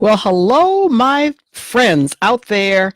Well, hello, my friends out there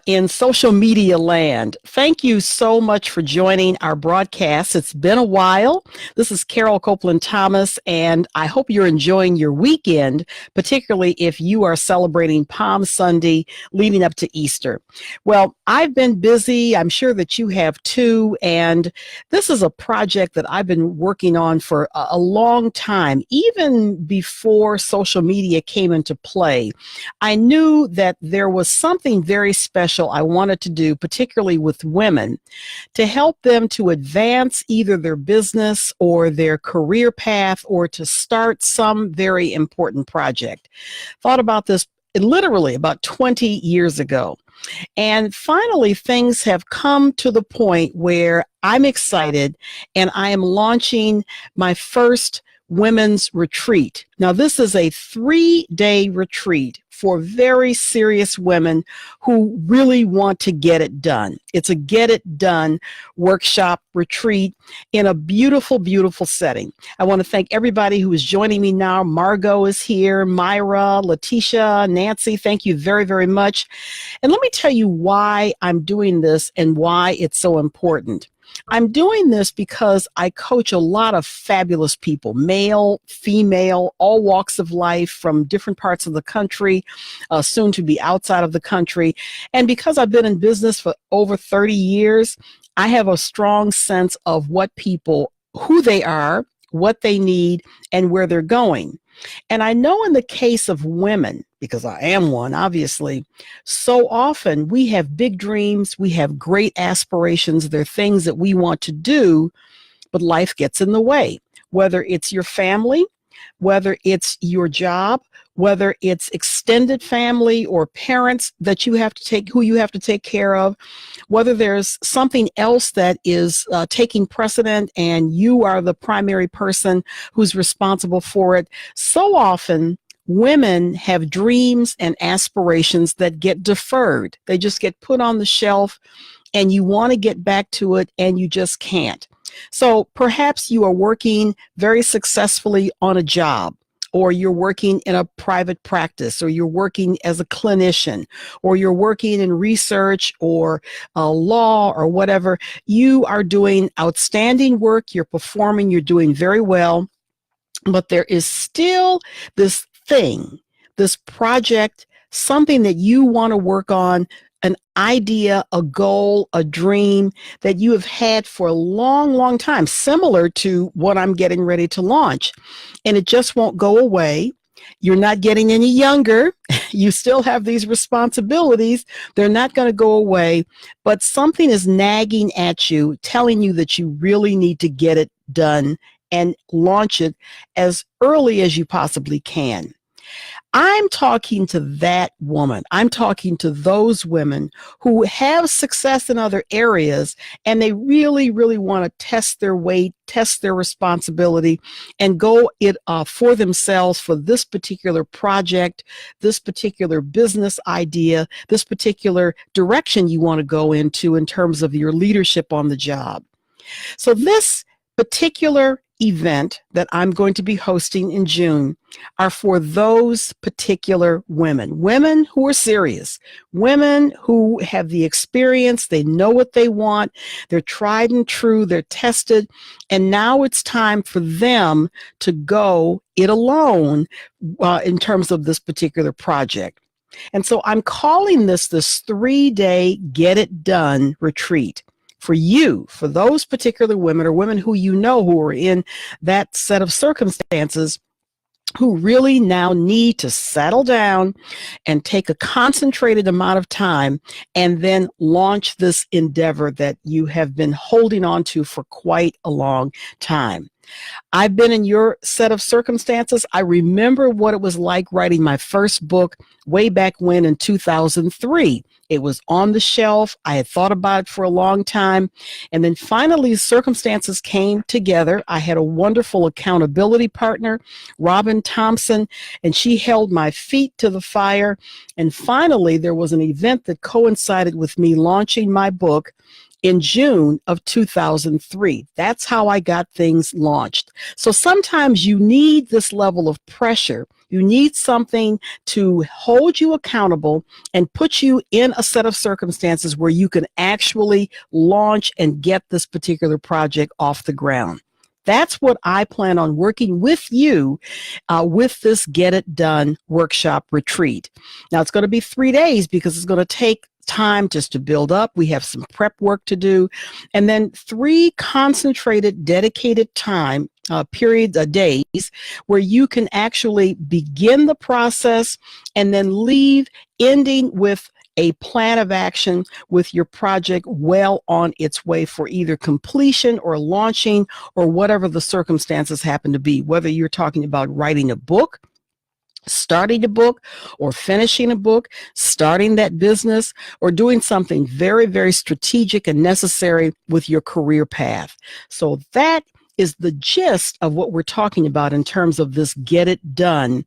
in social media land. Thank you so much for joining our broadcast. It's been a while. This is Carole Copeland Thomas, and I hope you're enjoying your weekend, particularly if you are celebrating Palm Sunday leading up to Easter. Well, I've been busy. I'm sure that you have too. And this is a project that I've been working on for a long time, even before social media came into play. I knew that there was something very special I wanted to do, particularly with women, to help them to advance either their business or their career path or to start some very important project. Thought about this literally about 20 years ago. And finally, things have come to the point where I'm excited and I am launching my first women's retreat. Now, this is a 3-day retreat for very serious women who really want to get it done. It's a get it done workshop retreat in a beautiful, beautiful setting. I want to thank everybody who is joining me now. Margot is here, Myra, Letitia, Nancy, thank you very, very much. And let me tell you why I'm doing this and why it's so important. I'm doing this because I coach a lot of fabulous people, male, female, all walks of life from different parts of the country, soon to be outside of the country. And because I've been in business for over 30 years, I have a strong sense of what people, who they are, what they need, and where they're going. And I know in the case of women, because I am one, obviously, so often we have big dreams, we have great aspirations, there are things that we want to do, but life gets in the way. Whether it's your family, whether it's your job, whether it's extended family or parents that you have to take, who you have to take care of, whether there's something else that is taking precedent and you are the primary person who's responsible for it. So often, women have dreams and aspirations that get deferred. They just get put on the shelf and you want to get back to it and you just can't. So perhaps you are working very successfully on a job, or you're working in a private practice, or you're working as a clinician, or you're working in research or law or whatever. You are doing outstanding work, you're performing, you're doing very well, but there is still this thing, this project, something that you want to work on, an idea, a goal, a dream that you have had for a long, long time, similar to what I'm getting ready to launch. And it just won't go away. You're not getting any younger. You still have these responsibilities. They're not going to go away, but something is nagging at you, telling you that you really need to get it done and launch it as early as you possibly can. I'm talking to that woman. I'm talking to those women who have success in other areas and they really, really want to test their weight, test their responsibility, and go it for themselves for this particular project, this particular business idea, this particular direction you want to go into in terms of your leadership on the job. So this particular event that I'm going to be hosting in June are for those particular women who are serious, women who have the experience, they know what they want, they're tried and true, they're tested, and now it's time for them to go it alone in terms of this particular project. And so I'm calling this 3-day Get It Done retreat. For you, for those particular women or women who you know who are in that set of circumstances who really now need to settle down and take a concentrated amount of time and then launch this endeavor that you have been holding on to for quite a long time. I've been in your set of circumstances. I remember what it was like writing my first book way back when in 2003. It was on the shelf. I had thought about it for a long time. And then finally, circumstances came together. I had a wonderful accountability partner, Robin Thompson, and she held my feet to the fire. And finally, there was an event that coincided with me launching my book in June of 2003. That's how I got things launched. So sometimes you need this level of pressure You need something to hold you accountable and put you in a set of circumstances where you can actually launch and get this particular project off the ground. That's what I plan on working with you with this Get It Done workshop retreat. Now, it's going to be 3 days because it's going to take time just to build up. We have some prep work to do. And then 3 concentrated, dedicated time periods, days, where you can actually begin the process and then leave, ending with a plan of action with your project well on its way for either completion or launching or whatever the circumstances happen to be, whether you're talking about writing a book, starting a book, or finishing a book, starting that business, or doing something very, very strategic and necessary with your career path. So that is the gist of what we're talking about in terms of this Get It Done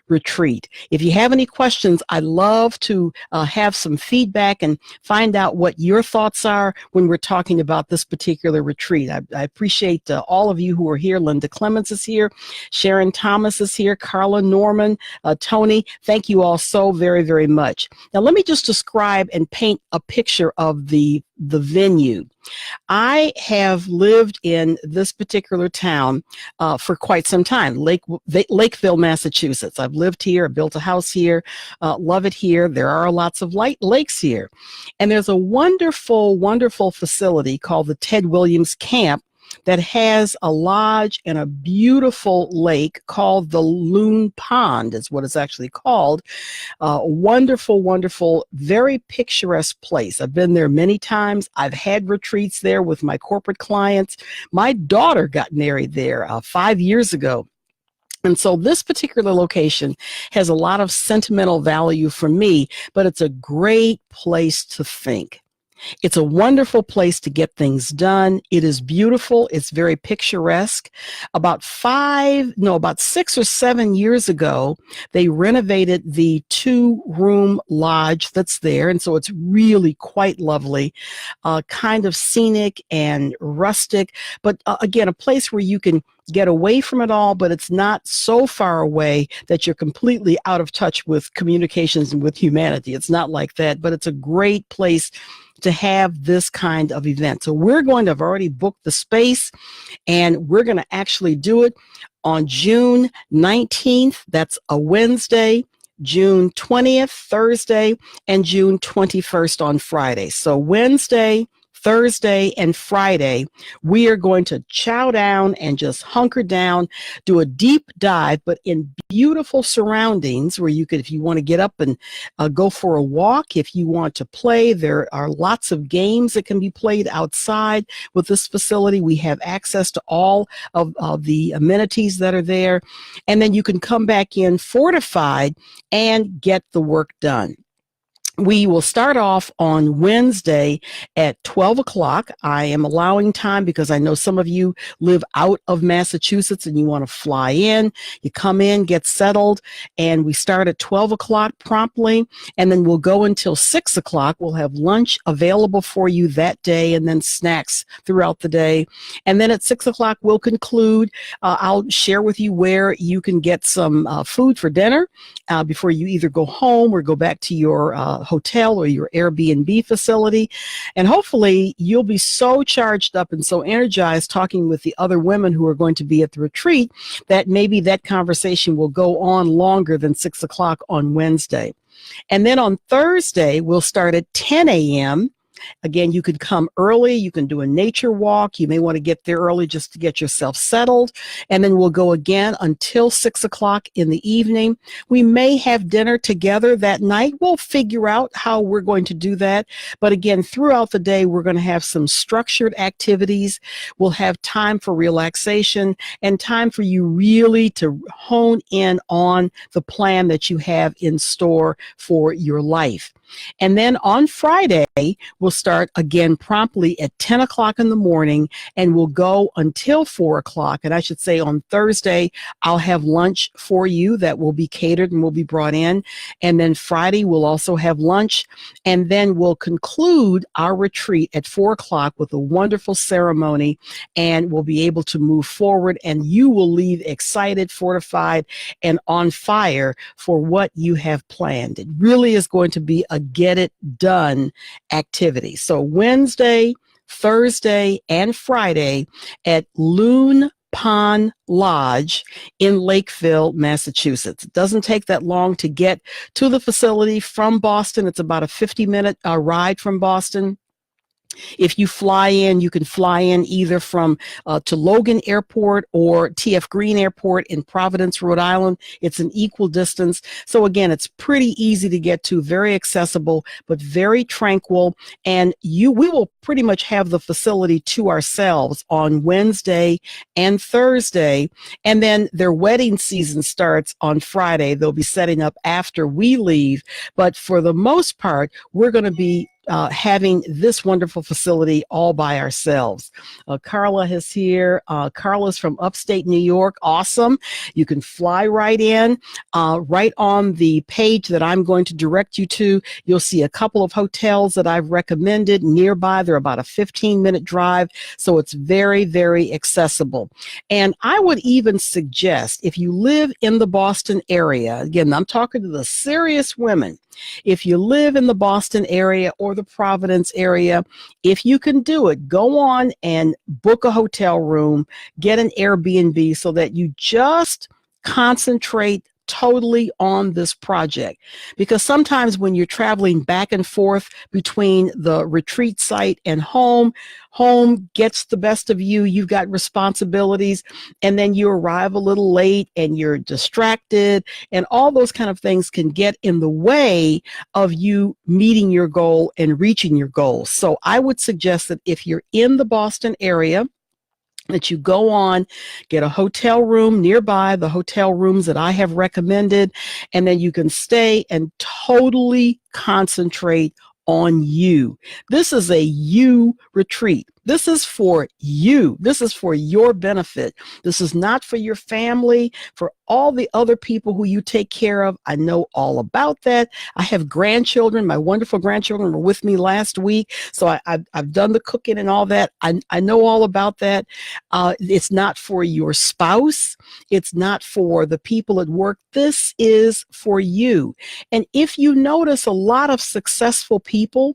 retreat. If you have any questions, I'd love to have some feedback and find out what your thoughts are when we're talking about this particular retreat. I appreciate all of you who are here. Linda Clements is here. Sharon Thomas is here. Carla Norman, Tony. Thank you all so very, very much. Now, let me just describe and paint a picture of the venue. I have lived in this particular town for quite some time, Lakeville, Massachusetts. I've lived here, built a house here, love it here. There are lots of lakes here. And there's a wonderful, wonderful facility called the Ted Williams Camp that has a lodge and a beautiful lake called the Loon Pond, is what it's actually called. Wonderful, wonderful, very picturesque place. I've been there many times. I've had retreats there with my corporate clients. My daughter got married there 5 years ago. And so this particular location has a lot of sentimental value for me, but it's a great place to think. It's a wonderful place to get things done. It is beautiful. It's very picturesque. About 6 or 7 years ago, they renovated the 2-room lodge that's there. And so it's really quite lovely, kind of scenic and rustic, but again, a place where you can get away from it all, but it's not so far away that you're completely out of touch with communications and with humanity. It's not like that, but it's a great place to have this kind of event. So we're going to have already booked the space, and we're going to actually do it on June 19th. That's a Wednesday, June 20th, Thursday, and June 21st on Friday. So Wednesday, Thursday, and Friday, we are going to chow down and just hunker down, do a deep dive, but in beautiful surroundings where you could, if you want to get up and go for a walk, if you want to play, there are lots of games that can be played outside with this facility. We have access to all of the amenities that are there. And then you can come back in fortified and get the work done. We will start off on Wednesday at 12 o'clock. I am allowing time because I know some of you live out of Massachusetts and you want to fly in. You come in, get settled, and we start at 12 o'clock promptly, and then we'll go until 6 o'clock. We'll have lunch available for you that day and then snacks throughout the day. And then at 6 o'clock, we'll conclude. I'll share with you where you can get some food for dinner before you either go home or go back to your hotel or your Airbnb facility. And hopefully you'll be so charged up and so energized talking with the other women who are going to be at the retreat that maybe that conversation will go on longer than 6 o'clock on Wednesday. And then on Thursday, we'll start at 10 a.m. Again, you could come early. You can do a nature walk. You may want to get there early just to get yourself settled. And then we'll go again until 6 o'clock in the evening. We may have dinner together that night. We'll figure out how we're going to do that. But again, throughout the day, we're going to have some structured activities. We'll have time for relaxation and time for you really to hone in on the plan that you have in store for your life. And then on Friday, we'll start again promptly at 10 o'clock in the morning, and we'll go until 4 o'clock. And I should say on Thursday, I'll have lunch for you that will be catered and will be brought in. And then Friday, we'll also have lunch. And then we'll conclude our retreat at 4 o'clock with a wonderful ceremony, and we'll be able to move forward. And you will leave excited, fortified, and on fire for what you have planned. It really is going to be a get it done activity. So Wednesday, Thursday, and Friday at Loon Pond Lodge in Lakeville, Massachusetts. It doesn't take that long to get to the facility from Boston. It's about a 50-minute ride from Boston. If you fly in, you can fly in either from to Logan Airport or TF Green Airport in Providence, Rhode Island. It's an equal distance. So again, it's pretty easy to get to, very accessible, but very tranquil. And we will pretty much have the facility to ourselves on Wednesday and Thursday. And then their wedding season starts on Friday. They'll be setting up after we leave. But for the most part, we're going to be having this wonderful facility all by ourselves. Carla is here. Carla's from upstate New York. Awesome. You can fly right in. Right on the page that I'm going to direct you to, you'll see a couple of hotels that I've recommended nearby. They're about a 15-minute drive, so it's very, very accessible. And I would even suggest, if you live in the Boston area, again, I'm talking to the serious women, if you live in the Boston area or the Providence area, if you can do it, go on and book a hotel room, get an Airbnb so that you just concentrate totally on this project. Because sometimes when you're traveling back and forth between the retreat site and home gets the best of you. You've got responsibilities, and then you arrive a little late and you're distracted, and all those kind of things can get in the way of you meeting your goal and reaching your goal. So I would suggest that if you're in the Boston area, that you go on, get a hotel room nearby, the hotel rooms that I have recommended, and then you can stay and totally concentrate on you. This is a you retreat. This is for you. This is for your benefit. This is not for your family, for all the other people who you take care of. I know all about that. I have grandchildren. My wonderful grandchildren were with me last week. So I've done the cooking and all that. I know all about that. It's not for your spouse. It's not for the people at work. This is for you. And if you notice, a lot of successful people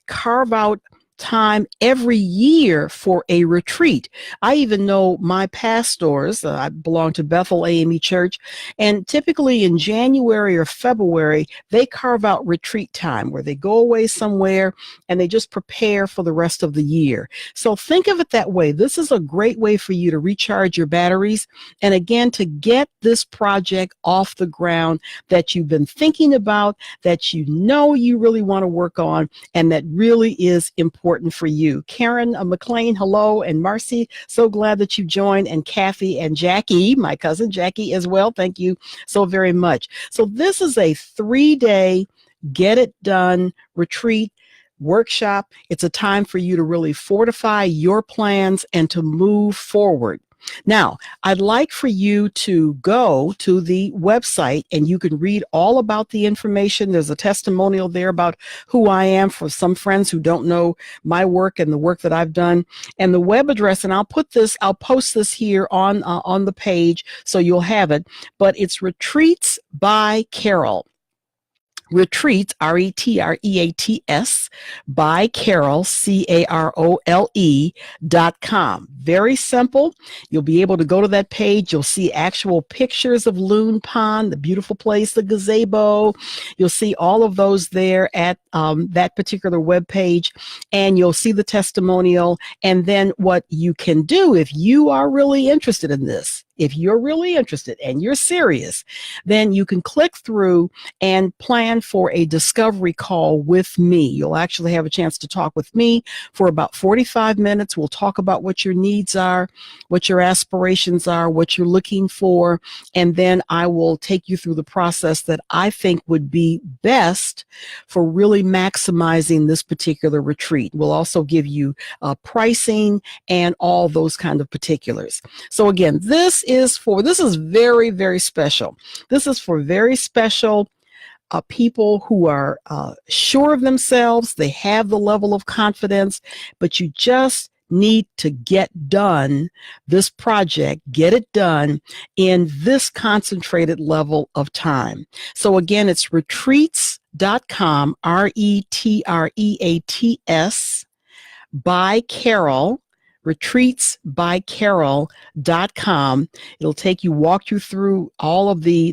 carve out time every year for a retreat. I even know my pastors, I belong to Bethel AME Church, and typically in January or February, they carve out retreat time where they go away somewhere and they just prepare for the rest of the year. So think of it that way. This is a great way for you to recharge your batteries, and again, to get this project off the ground that you've been thinking about, that you know you really want to work on, and that really is important for you. Karen McLean, hello, and Marcy, so glad that you joined, and Kathy and Jackie, my cousin Jackie as well. Thank you so very much. So this is a 3-day get it done retreat workshop. It's a time for you to really fortify your plans and to move forward. Now, I'd like for you to go to the website and you can read all about the information. There's a testimonial there about who I am for some friends who don't know my work and the work that I've done. And the web address, and I'll post this here on the page so you'll have it, but it's Retreats by Carole. Retreats, RETREATS, by Carole, CAROLE.com. Very simple. You'll be able to go to that page. You'll see actual pictures of Loon Pond, the beautiful place, the gazebo. You'll see all of those there at that particular web page, and you'll see the testimonial. And then what you can do, if you are really interested in this, if you're really interested and you're serious, then you can click through and plan for a discovery call with me. You'll actually have a chance to talk with me for about 45 minutes. We'll talk about what your needs are, what your aspirations are, what you're looking for, and then I will take you through the process that I think would be best for really maximizing this particular retreat. We'll also give you pricing and all those kind of particulars. So again, this is very, very special. This is for very special people who are sure of themselves. They have the level of confidence, but you just need to get done this project, get it done in this concentrated level of time. So again, it's retreats.com, retreats by Carole, retreatsbycarole.com. It'll walk you through all of the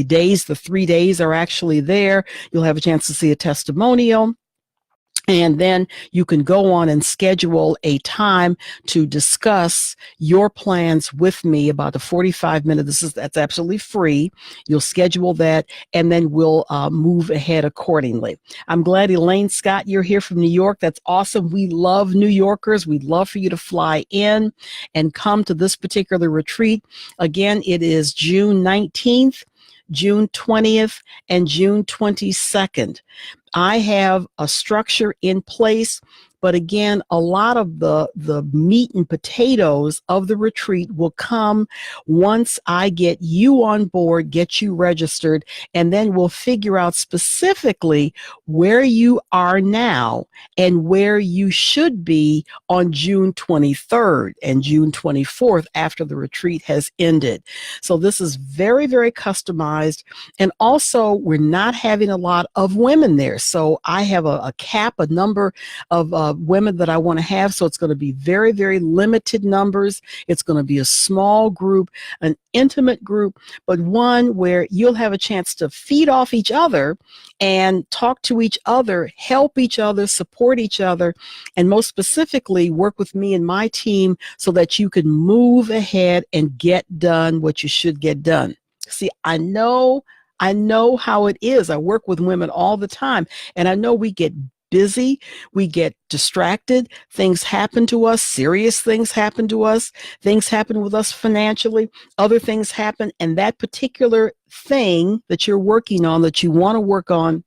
days. The 3 days are actually there. You'll have a chance to see a testimonial. And then you can go on and schedule a time to discuss your plans with me, about a 45-minute. That's absolutely free. You'll schedule that, and then we'll move ahead accordingly. I'm glad, Elaine Scott, you're here from New York. That's awesome. We love New Yorkers. We'd love for you to fly in and come to this particular retreat. Again, it is June 19th, June 20th, and June 22nd. I have a structure in place, but again, a lot of the meat and potatoes of the retreat will come once I get you on board, get you registered, and then we'll figure out specifically where you are now and where you should be on June 23rd and June 24th after the retreat has ended. So this is very, very customized. And also, we're not having a lot of women there. So I have a cap, a number of women that I want to have. So it's going to be very, very limited numbers. It's going to be a small group, an intimate group, but one where you'll have a chance to feed off each other and talk to each other, help each other, support each other, and most specifically work with me and my team so that you can move ahead and get done what you should get done. See, I know how it is. I work with women all the time, and I know we get busy, we get distracted, things happen to us, serious things happen to us, things happen with us financially, other things happen, and that particular thing that you're working on, that you want to work on,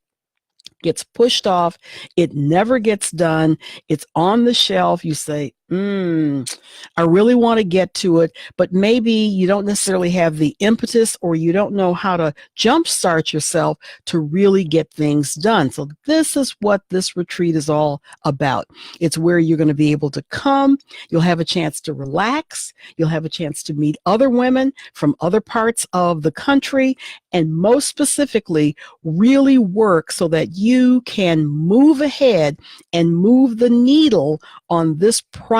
gets pushed off. It never gets done. It's on the shelf. You say, I really want to get to it, but maybe you don't necessarily have the impetus, or you don't know how to jumpstart yourself to really get things done. So this is what this retreat is all about. It's where you're going to be able to come. You'll have a chance to relax. You'll have a chance to meet other women from other parts of the country, and most specifically, really work so that you can move ahead and move the needle on this project,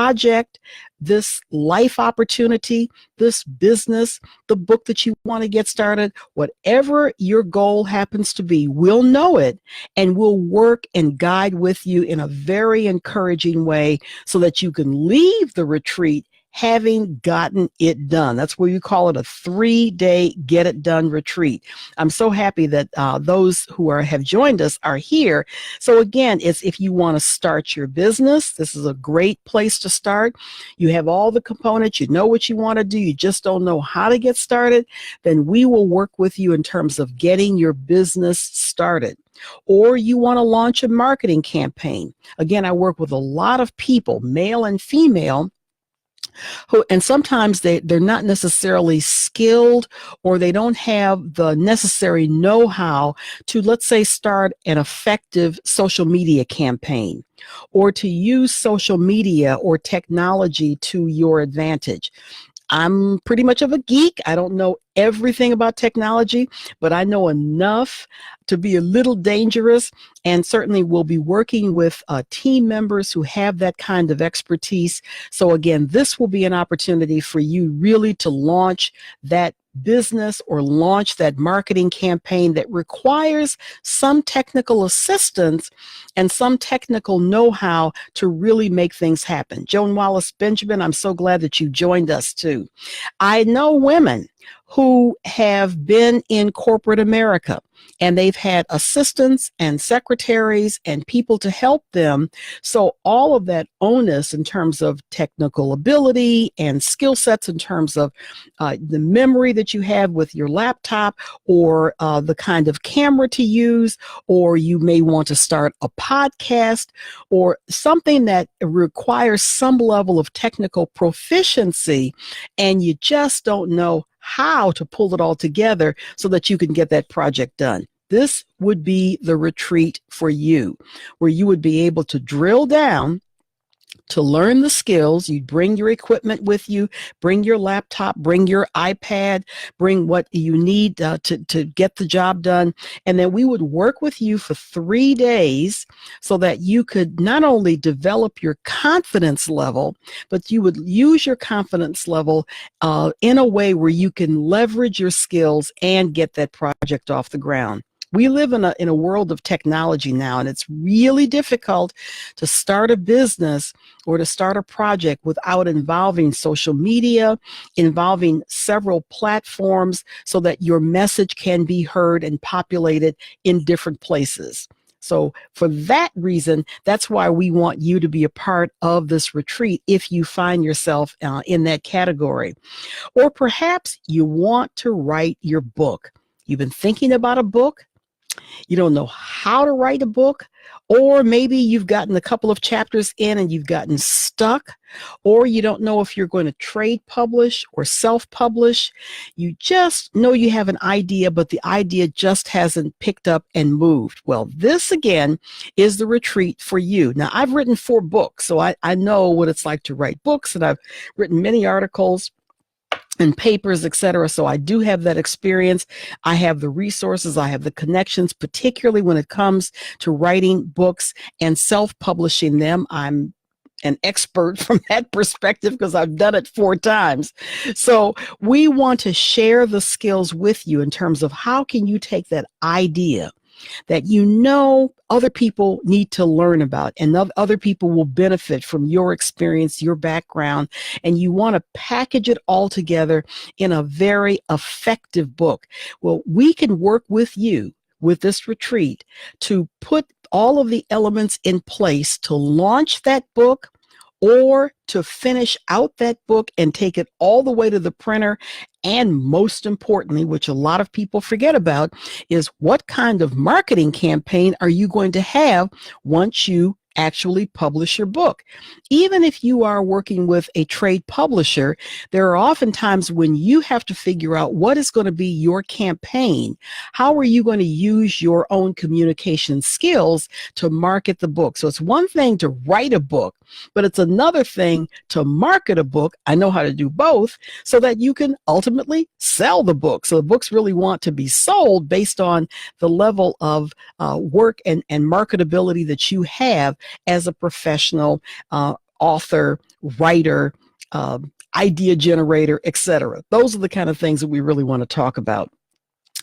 this life opportunity, this business, the book that you want to get started, whatever your goal happens to be, we'll know it, and we'll work and guide with you in a very encouraging way so that you can leave the retreat having gotten it done. That's where you call it a 3-day get it done retreat. I'm so happy that those who have joined us are here. So again, it's if you want to start your business, this is a great place to start. You have all the components, you know what you want to do, you just don't know how to get started, then we will work with you in terms of getting your business started. Or you want to launch a marketing campaign. Again, I work with a lot of people, male and female, and sometimes they're not necessarily skilled, or they don't have the necessary know-how to, let's say, start an effective social media campaign, or to use social media or technology to your advantage. I'm pretty much of a geek. I don't know everything about technology, but I know enough to be a little dangerous, and certainly we'll be working with team members who have that kind of expertise. So again, this will be an opportunity for you really to launch that business or launch that marketing campaign that requires some technical assistance and some technical know-how to really make things happen. Joan Wallace Benjamin, I'm so glad that you joined us too. I know women who have been in corporate America and they've had assistants and secretaries and people to help them. So all of that onus in terms of technical ability and skill sets in terms of the memory that you have with your laptop, or the kind of camera to use, or you may want to start a podcast or something that requires some level of technical proficiency, and you just don't know how to pull it all together so that you can get that project done. This would be the retreat for you, where you would be able to drill down to learn the skills. You bring your equipment with you, bring your laptop, bring your iPad, bring what you need to get the job done. And then we would work with you for 3 days so that you could not only develop your confidence level, but you would use your confidence level in a way where you can leverage your skills and get that project off the ground. We live in a world of technology now, and it's really difficult to start a business or to start a project without involving social media, involving several platforms so that your message can be heard and populated in different places. So for that reason, that's why we want you to be a part of this retreat if you find yourself in that category. Or perhaps you want to write your book. You've been thinking about a book. You don't know how to write a book, or maybe you've gotten a couple of chapters in and you've gotten stuck, or you don't know if you're going to trade publish or self-publish. You just know you have an idea, but the idea just hasn't picked up and moved. Well, this again is the retreat for you. Now, I've written 4 books, so I know what it's like to write books, and I've written many articles and papers, etc. So I do have that experience. I have the resources, I have the connections, particularly when it comes to writing books and self-publishing them. I'm an expert from that perspective because I've done it 4 times. So we want to share the skills with you in terms of how can you take that idea that you know other people need to learn about, and other people will benefit from your experience, your background, and you want to package it all together in a very effective book. Well, we can work with you with this retreat to put all of the elements in place to launch that book, or to finish out that book and take it all the way to the printer. And most importantly, which a lot of people forget about, is what kind of marketing campaign are you going to have once you actually publish your book? Even if you are working with a trade publisher, there are often times when you have to figure out what is going to be your campaign. How are you going to use your own communication skills to market the book? So it's one thing to write a book, but it's another thing to market a book. I know how to do both, so that you can ultimately sell the book. So the books really want to be sold based on the level of work and marketability that you have as a professional author, writer, idea generator, etc. Those are the kind of things that we really want to talk about.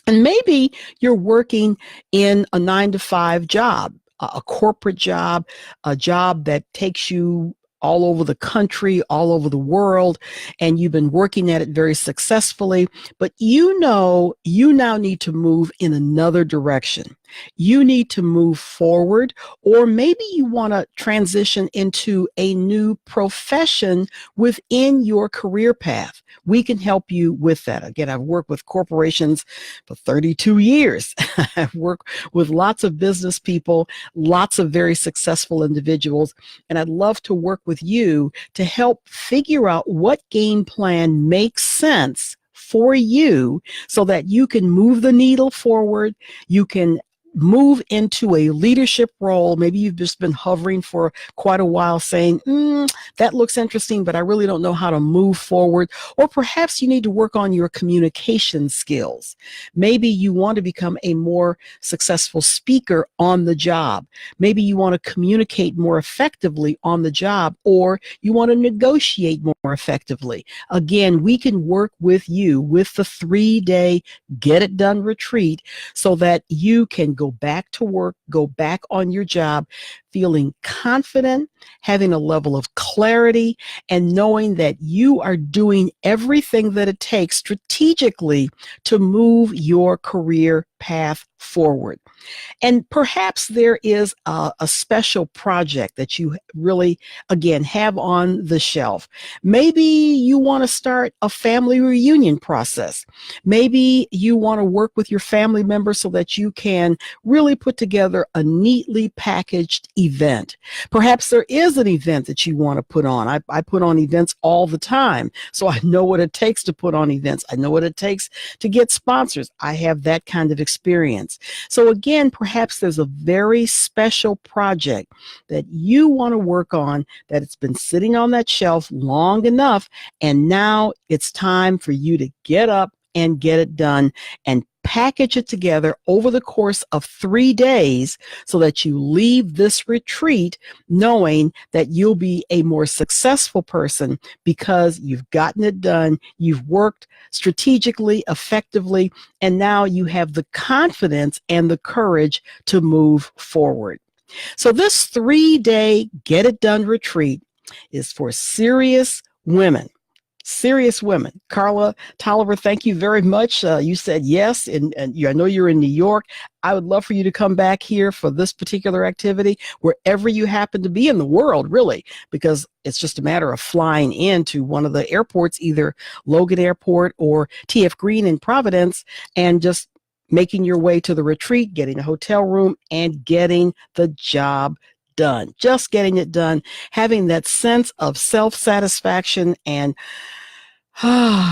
And maybe you're working in a 9-to-5 job, a corporate job, a job that takes you all over the country, all over the world, and you've been working at it very successfully, but you know you now need to move in another direction. You need to move forward, or maybe you want to transition into a new profession within your career path. We can help you with that. Again, I've worked with corporations for 32 years. I've worked with lots of business people, lots of very successful individuals, and I'd love to work with you to help figure out what game plan makes sense for you so that you can move the needle forward. You can move into a leadership role. Maybe you've just been hovering for quite a while saying, that looks interesting, but I really don't know how to move forward. Or perhaps you need to work on your communication skills. Maybe you want to become a more successful speaker on the job. Maybe you want to communicate more effectively on the job, or you want to negotiate more effectively. Again, we can work with you with the 3-day Get It Done retreat so that you can go back to work, go back on your job, feeling confident, having a level of clarity, and knowing that you are doing everything that it takes strategically to move your career path forward. And perhaps there is a special project that you really, again, have on the shelf. Maybe you want to start a family reunion process. Maybe you want to work with your family members so that you can really put together a neatly packaged event. Perhaps there is an event that you want to put on. I put on events all the time, so I know what it takes to put on events. I know what it takes to get sponsors. I have that kind of experience. So again, perhaps there's a very special project that you want to work on that it's been sitting on that shelf long enough, and now it's time for you to get up and get it done and package it together over the course of 3 days so that you leave this retreat knowing that you'll be a more successful person because you've gotten it done, you've worked strategically, effectively, and now you have the confidence and the courage to move forward. So this 3-day Get It Done retreat is for serious women. Serious women. Carla Tolliver, thank you very much. You said yes, and I know you're in New York. I would love for you to come back here for this particular activity, wherever you happen to be in the world, really, because it's just a matter of flying into one of the airports, either Logan Airport or TF Green in Providence, and just making your way to the retreat, getting a hotel room, and getting the job done. Just getting it done, having that sense of self-satisfaction, and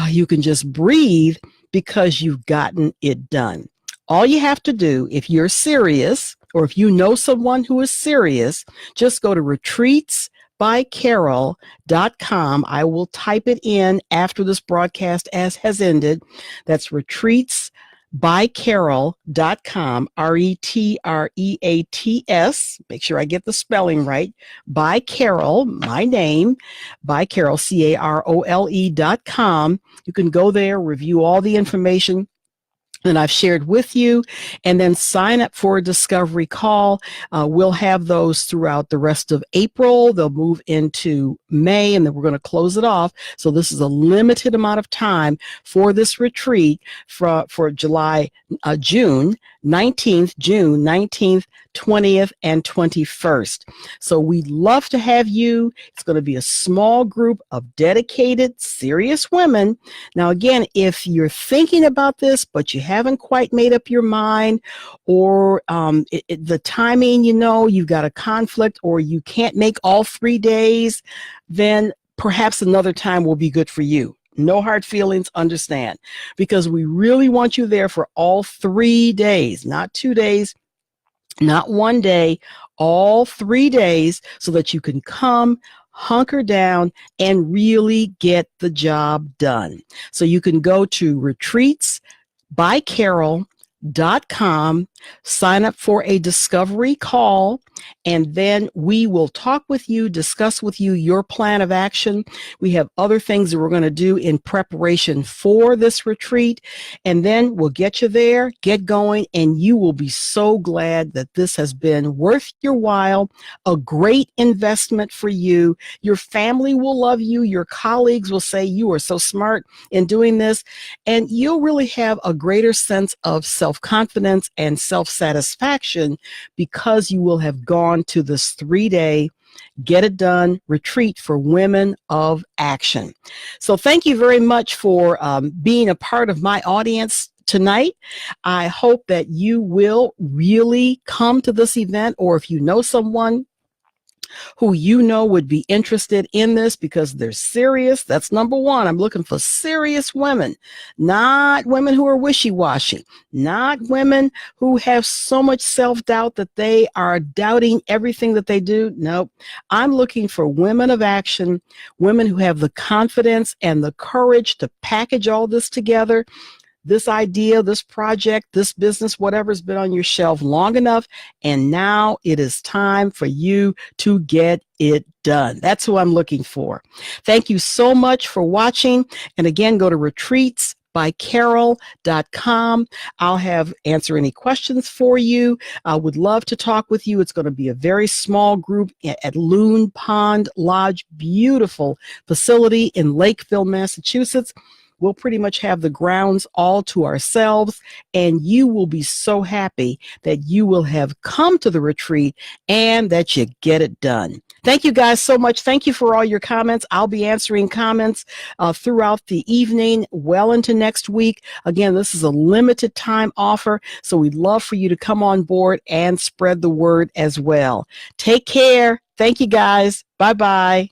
you can just breathe because you've gotten it done. All you have to do, if you're serious, or if you know someone who is serious, just go to retreatsbycarole.com. I will type it in after this broadcast as has ended. That's retreatsbycarole.com, RETREATS. Make sure I get the spelling right. By Carole, my name, by Carole, CAROLE.com. You can go there, review all the information that I've shared with you, and then sign up for a discovery call. We'll have those throughout the rest of April. They'll move into May, and then we're going to close it off. So this is a limited amount of time for this retreat for June 19th, 20th, and 21st. So we'd love to have you. It's going to be a small group of dedicated, serious women. Now, again, if you're thinking about this, but you haven't quite made up your mind, or the timing, you've got a conflict, or you can't make all 3 days, then perhaps another time will be good for you. No hard feelings, understand, because we really want you there for all 3 days, not 2 days, not 1 day, all 3 days, so that you can come, hunker down, and really get the job done. So you can go to retreatsbycarole.com, sign up for a discovery call, and then we will talk with you, discuss with you your plan of action. We have other things that we're going to do in preparation for this retreat, and then we'll get you there, get going, and you will be so glad that this has been worth your while, a great investment for you. Your family will love you. Your colleagues will say you are so smart in doing this, and you'll really have a greater sense of self-confidence and self-satisfaction because you will have gone to this 3-day Get It Done retreat for women of action. So thank you very much for being a part of my audience tonight. I hope that you will really come to this event, or if you know someone who you know would be interested in this because they're serious. That's number one. I'm looking for serious women, not women who are wishy-washy, not women who have so much self-doubt that they are doubting everything that they do. Nope. I'm looking for women of action, women who have the confidence and the courage to package all this together. This idea, this project, this business, whatever's been on your shelf long enough, and now it is time for you to get it done. That's who I'm looking for. Thank you so much for watching. And again, go to retreatsbycarole.com. I'll answer any questions for you. I would love to talk with you. It's going to be a very small group at Loon Pond Lodge, beautiful facility in Lakeville, Massachusetts. We'll pretty much have the grounds all to ourselves, and you will be so happy that you will have come to the retreat and that you get it done. Thank you guys so much. Thank you for all your comments. I'll be answering comments throughout the evening, well into next week. Again, this is a limited time offer, so we'd love for you to come on board and spread the word as well. Take care. Thank you guys. Bye-bye.